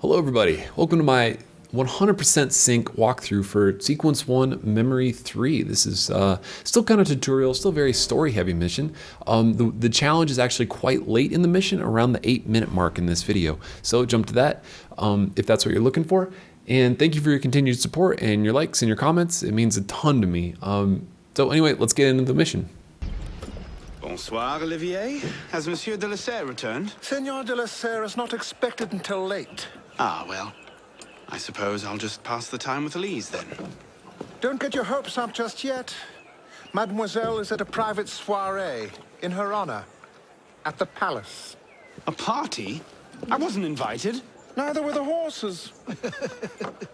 Hello everybody, welcome to my 100% sync walkthrough for Sequence 1 Memory 3. This is still kind of tutorial, still very story heavy mission. The challenge is actually quite late in the mission, around the 8-minute mark in this video. So jump to that if that's what you're looking for. And thank you for your continued support and your likes and your comments. It means a ton to me. So anyway, let's get into the mission. Bonsoir, Olivier. Has Monsieur de la Serre returned? Senor de la Serre is not expected until late. Ah, well, I suppose I'll just pass the time with Elise then. Don't get your hopes up just yet. Mademoiselle is at a private soirée in her honor at the palace. A party? I wasn't invited. Neither were the horses.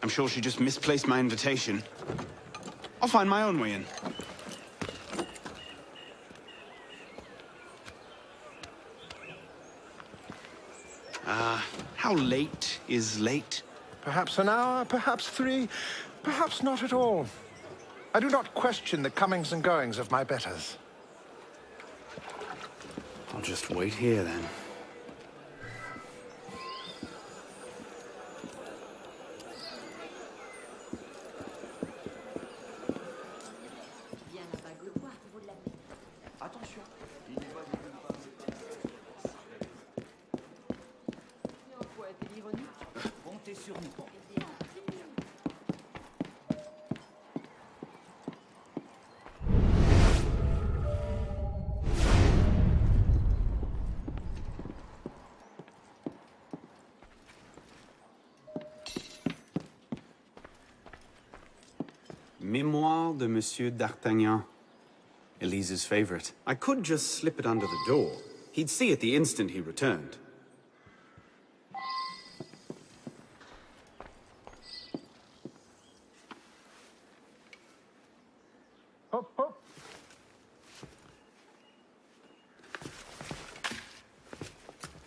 I'm sure she just misplaced my invitation. I'll find my own way in. How late is late? Perhaps an hour, perhaps 3, perhaps not at all. I do not question the comings and goings of my betters. I'll just wait here then. Memoir de Monsieur d'Artagnan. Elise's favorite. I could just slip it under the door. He'd see it the instant he returned. Hop, hop.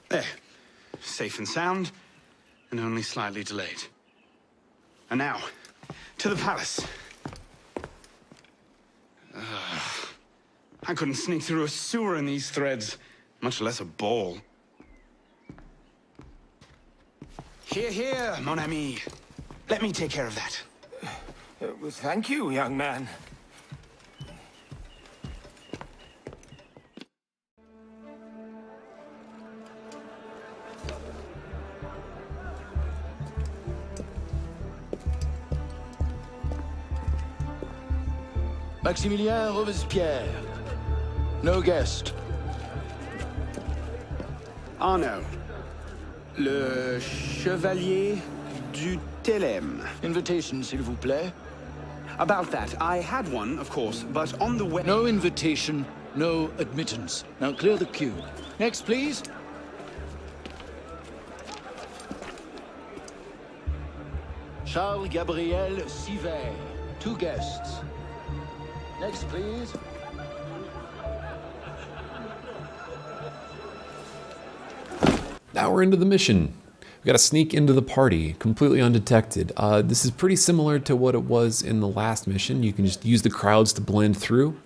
There. Safe and sound, and only slightly delayed. And now, to the palace. I couldn't sneak through a sewer in these threads, much less a ball. Here, here, mon ami. Let me take care of that. Well, thank you, young man. Maximilien Robespierre. No guest. Arnaud. Le Chevalier du Télème. Invitation, s'il vous plaît. About that, I had one, of course, but on the way... No invitation, no admittance. Now clear the queue. Next, please. Charles Gabriel Siver. 2 guests. Next, please. Now we're into the mission. We gotta sneak into the party completely undetected. This is pretty similar to what it was in the last mission. You can just use the crowds to blend through.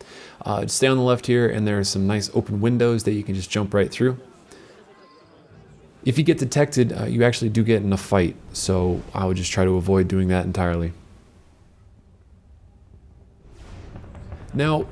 Just stay on the left here, and there are some nice open windows that you can just jump right through. If you get detected, you actually do get in a fight, so I would just try to avoid doing that entirely. Now,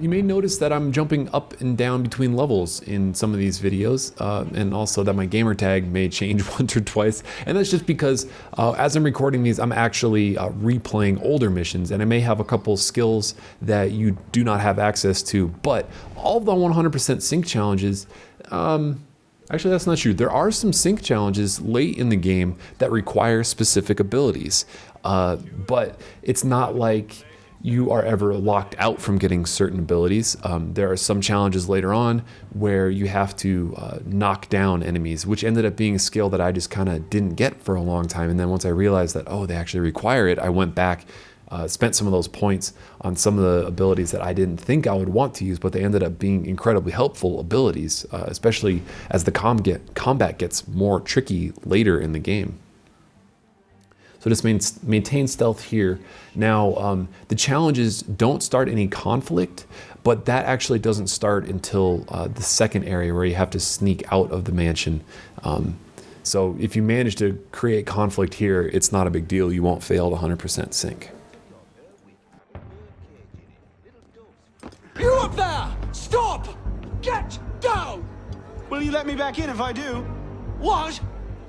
you may notice that I'm jumping up and down between levels in some of these videos, and also that my gamer tag may change once or twice. And that's just because as I'm recording these, I'm actually replaying older missions, and I may have a couple skills that you do not have access to. But all the 100% sync challenges, actually that's not true. There are some sync challenges late in the game that require specific abilities, but it's not like you are ever locked out from getting certain abilities. There are some challenges later on where you have to knock down enemies, which ended up being a skill that I just kind of didn't get for a long time. And then once I realized that, oh, they actually require it, I went back, spent some of those points on some of the abilities that I didn't think I would want to use, but they ended up being incredibly helpful abilities, especially as the combat gets more tricky later in the game. So just maintain stealth here. Now, the challenges don't start any conflict, but that actually doesn't start until the second area where you have to sneak out of the mansion. So if you manage to create conflict here, it's not a big deal. You won't fail to 100% sync. You up there! Stop! Get down! Will you let me back in if I do? What?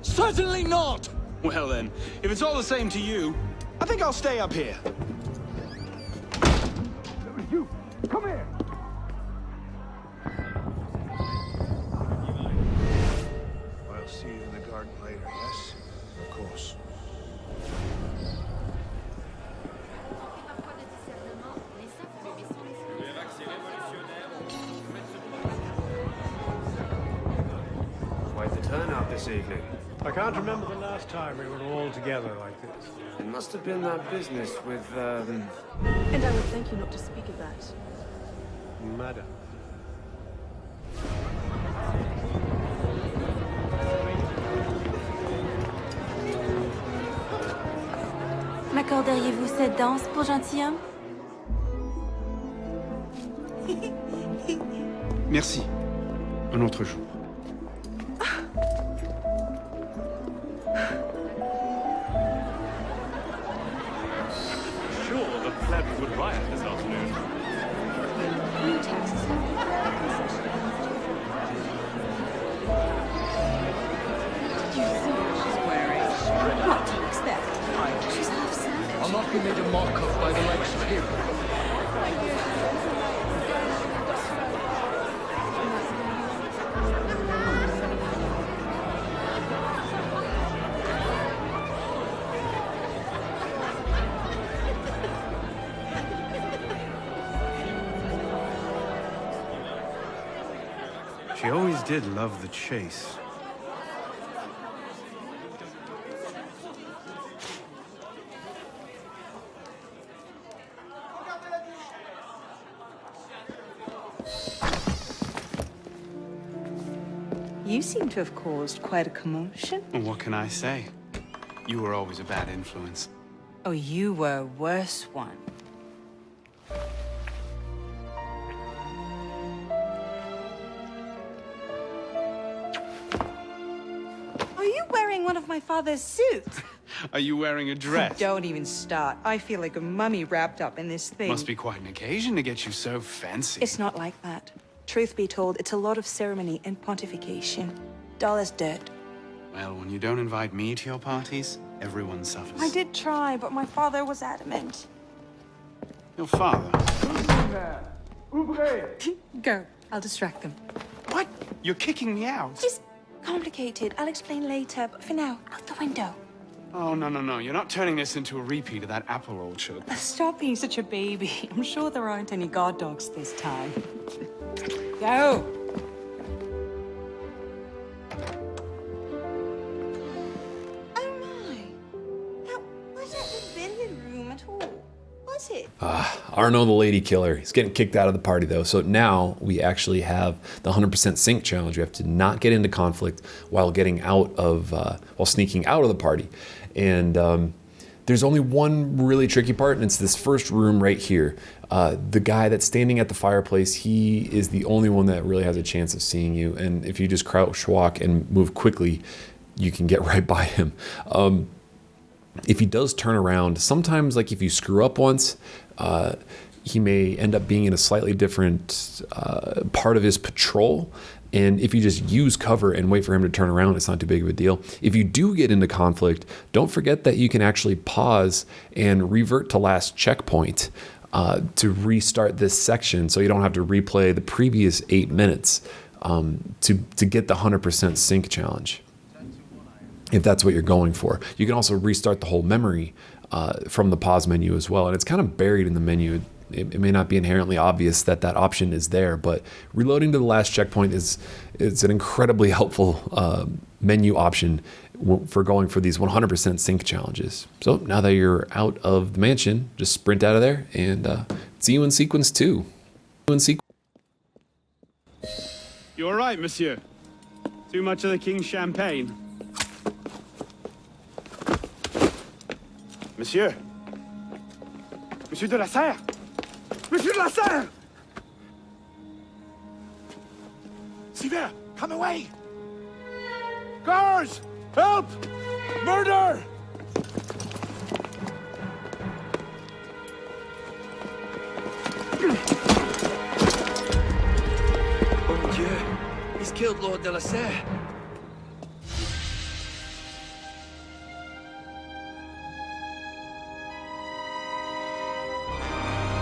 Certainly not! Well then, if it's all the same to you, I think I'll stay up here. You, come here! I'll see you in the garden later, yes? Of course. Quite the turnout this evening. I can't remember the last time we were all together like this. It must have been that business with, And I would thank you not to speak of that. Madam. M'accorderiez-vous cette danse pour gentilhomme? Merci. Un autre jour. Sure, the plebs would riot this afternoon. What do you expect? She's half savage. I'll not be made a mock of by the likes of him. She always did love the chase. You seem to have caused quite a commotion. Well, what can I say? You were always a bad influence. Oh, you were a worse one. Are you wearing one of my father's suits? Are you wearing a dress? Don't even start. I feel like a mummy wrapped up in this thing. Must be quite an occasion to get you so fancy. It's not like that. Truth be told, it's a lot of ceremony and pontification. Dull as dirt. Well, when you don't invite me to your parties, everyone suffers. I did try, but my father was adamant. Your father? Go. I'll distract them. What? You're kicking me out? It's complicated. I'll explain later, but for now, out the window. Oh, no, no, no. You're not turning this into a repeat of that apple orchard. Stop being such a baby. I'm sure there aren't any guard dogs this time. Go! Oh my. That wasn't the billiard room at all, was it? Arno the Lady Killer. He's getting kicked out of the party though. So now we actually have the 100% sync challenge. We have to not get into conflict while getting out of, while sneaking out of the party. And there's only one really tricky part, and it's this first room right here. The guy that's standing at the fireplace, he is the only one that really has a chance of seeing you. And if you just crouch walk and move quickly, you can get right by him. If he does turn around, sometimes like if you screw up once, he may end up being in a slightly different part of his patrol. And if you just use cover and wait for him to turn around, it's not too big of a deal. If you do get into conflict, don't forget that you can actually pause and revert to last checkpoint to restart this section, so you don't have to replay the previous 8 minutes to get the 100% sync challenge, if that's what you're going for. You can also restart the whole memory from the pause menu as well, and it's kind of buried in the menu. It may not be inherently obvious that that option is there, but reloading to the last checkpoint is an incredibly helpful menu option for going for these 100% sync challenges. So now that you're out of the mansion, just sprint out of there and see you in sequence 2. You all right, monsieur? Too much of the king's champagne? Monsieur? Monsieur de la Serre? Monsieur de la Serre! Siver, come away! Guards! Help! Murder! Mon Dieu, he's killed Lord de la Serre.